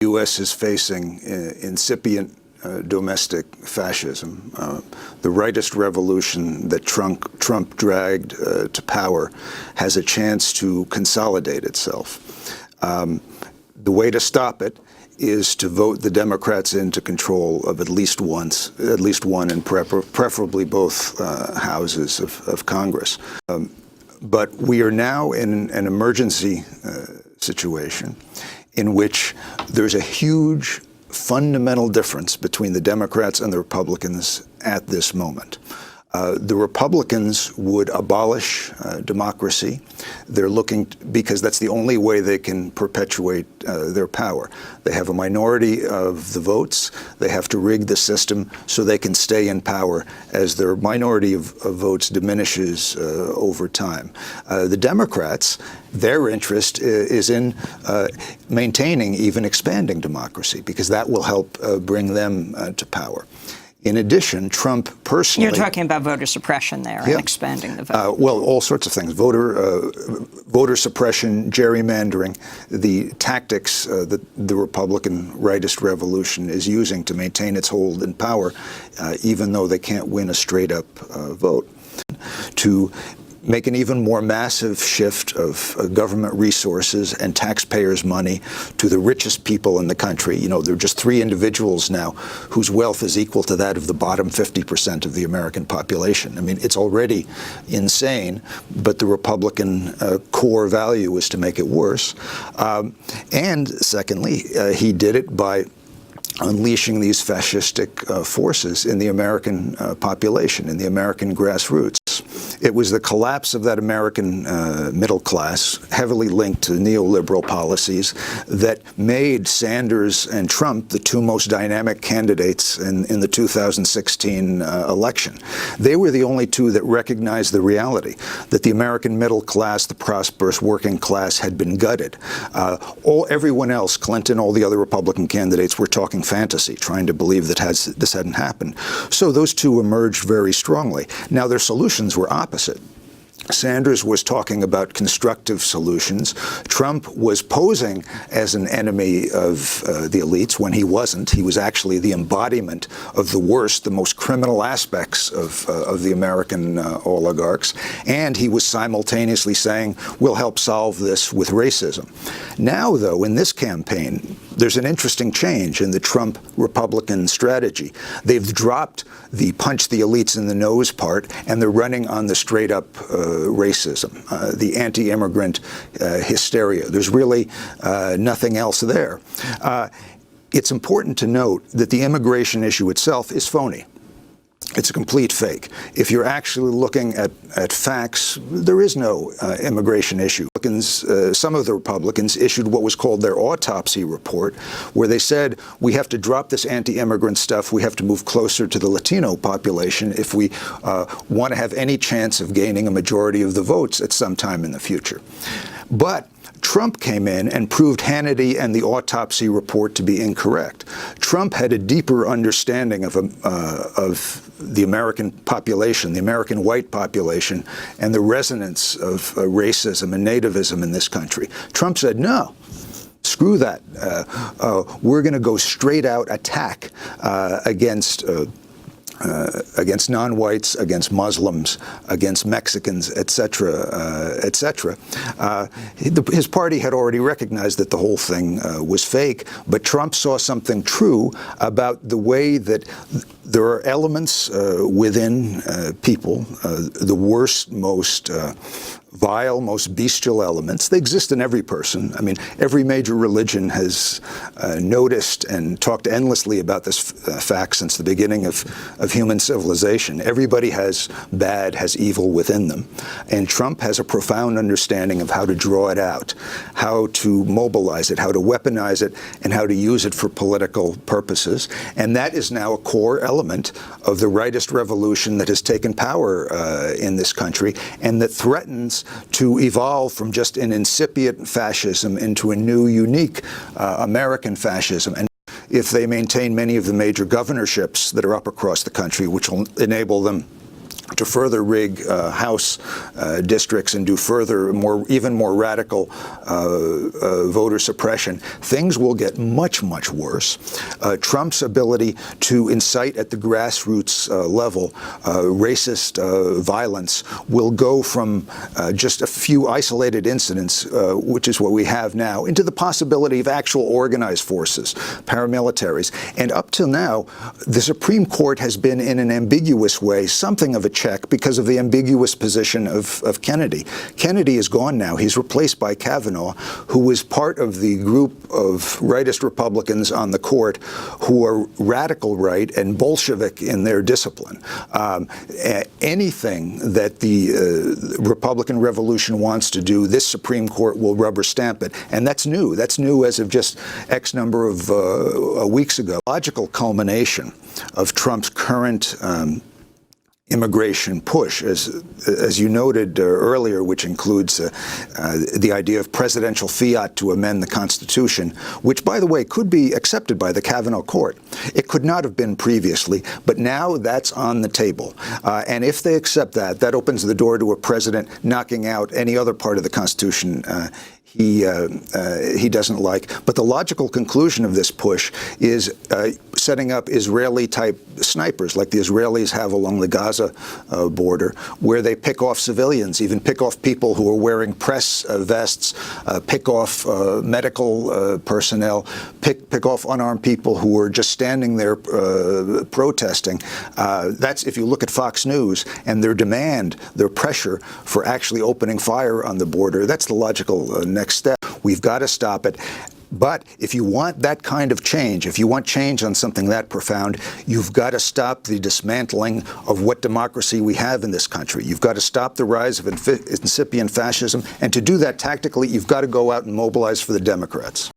The U.S. is facing incipient domestic fascism. The Rightist Revolution that Trump dragged to power has a chance to consolidate itself. The way to stop it is to vote the Democrats into control of at least one, and preferably both houses of Congress. But we are now in an emergency situation in which there's a huge fundamental difference between the Democrats and the Republicans at this moment. The Republicans would abolish democracy. They're looking because that's the only way they can perpetuate their power. They have a minority of the votes. They have to rig the system so they can stay in power as their minority of votes diminishes over time. The Democrats, their interest is in maintaining, even expanding democracy, because that will help bring them to power. In addition, Trump personally— You're talking about voter suppression there, and expanding the vote. Well, all sorts of things. Voter suppression, gerrymandering, the tactics that the Republican Rightist Revolution is using to maintain its hold in power, even though they can't win a straight-up vote. To make an even more massive shift of government resources and taxpayers' money to the richest people in the country. You know, there are just 3 individuals now whose wealth is equal to that of the bottom 50% of the American population. I mean, it's already insane, but the Republican core value is to make it worse. And secondly, he did it by unleashing these fascistic forces in the American population, in the American grassroots. It was the collapse of that American middle class, heavily linked to neoliberal policies, that made Sanders and Trump the 2 most dynamic candidates in the 2016 election. They were the only 2 that recognized the reality that the American middle class, the prosperous working class, had been gutted. Everyone else, Clinton, all the other Republican candidates, were talking fantasy, trying to believe that this hadn't happened. So those 2 emerged very strongly. Now, their solutions were opposite. Sanders was talking about constructive solutions. Trump was posing as an enemy of the elites when he wasn't. He was actually the embodiment of the worst, the most criminal aspects of the American oligarchs. And he was simultaneously saying, we'll help solve this with racism. Now, though, in this campaign, there's an interesting change in the Trump Republican strategy. They've dropped the punch the elites in the nose part, and they're running on the straight-up racism, the anti-immigrant hysteria. There's really nothing else there. It's important to note that the immigration issue itself is phony. It's a complete fake. If you're actually looking at facts, there is no immigration issue. Some of the Republicans issued what was called their autopsy report, where they said, we have to drop this anti-immigrant stuff. We have to move closer to the Latino population if we want to have any chance of gaining a majority of the votes at some time in the future. But Trump came in and proved Hannity and the autopsy report to be incorrect. Trump had a deeper understanding of the American population, the American white population, and the resonance of racism and nativism in this country. Trump said, no. Screw that. We're going to go straight out attack against non-whites, against Muslims, against Mexicans, etc., etc. His party had already recognized that the whole thing was fake, but Trump saw something true about the way that there are elements within people, the worst, most vile, most bestial elements. They exist in every person. I mean, every major religion has noticed and talked endlessly about this fact since the beginning of human civilization. Everybody has bad, has evil within them. And Trump has a profound understanding of how to draw it out, how to mobilize it, how to weaponize it, and how to use it for political purposes. And that is now a core element of the Rightist Revolution that has taken power in this country, and that threatens to evolve from just an incipient fascism into a new, unique American fascism. And if they maintain many of the major governorships that are up across the country, which will enable them to further rig House districts and do further, even more radical voter suppression, things will get much, much worse. Trump's ability to incite at the grassroots level racist violence will go from just a few isolated incidents, which is what we have now, into the possibility of actual organized forces, paramilitaries. And up till now, the Supreme Court has been, in an ambiguous way, something of a check because of the ambiguous position of Kennedy. Kennedy is gone now. He's replaced by Kavanaugh, who was part of the group of rightist Republicans on the court who are radical right and Bolshevik in their discipline. Anything that the Republican Revolution wants to do, this Supreme Court will rubber stamp it. And that's new. That's new as of just X number of weeks ago. Logical culmination of Trump's current immigration push, as you noted earlier, which includes the idea of presidential fiat to amend the Constitution, which, by the way, could be accepted by the Kavanaugh Court. It could not have been previously, but now that's on the table. And if they accept that, that opens the door to a president knocking out any other part of the Constitution he doesn't like. But the logical conclusion of this push is setting up Israeli-type snipers, like the Israelis have along the Gaza border, where they pick off civilians, even pick off people who are wearing press vests, pick off medical personnel, pick off unarmed people who are just standing there protesting. That's, if you look at Fox News and their demand, their pressure for actually opening fire on the border, that's the logical next step. We've got to stop it. But if you want that kind of change, if you want change on something that profound, you've got to stop the dismantling of what democracy we have in this country. You've got to stop the rise of incipient fascism. And to do that tactically, you've got to go out and mobilize for the Democrats.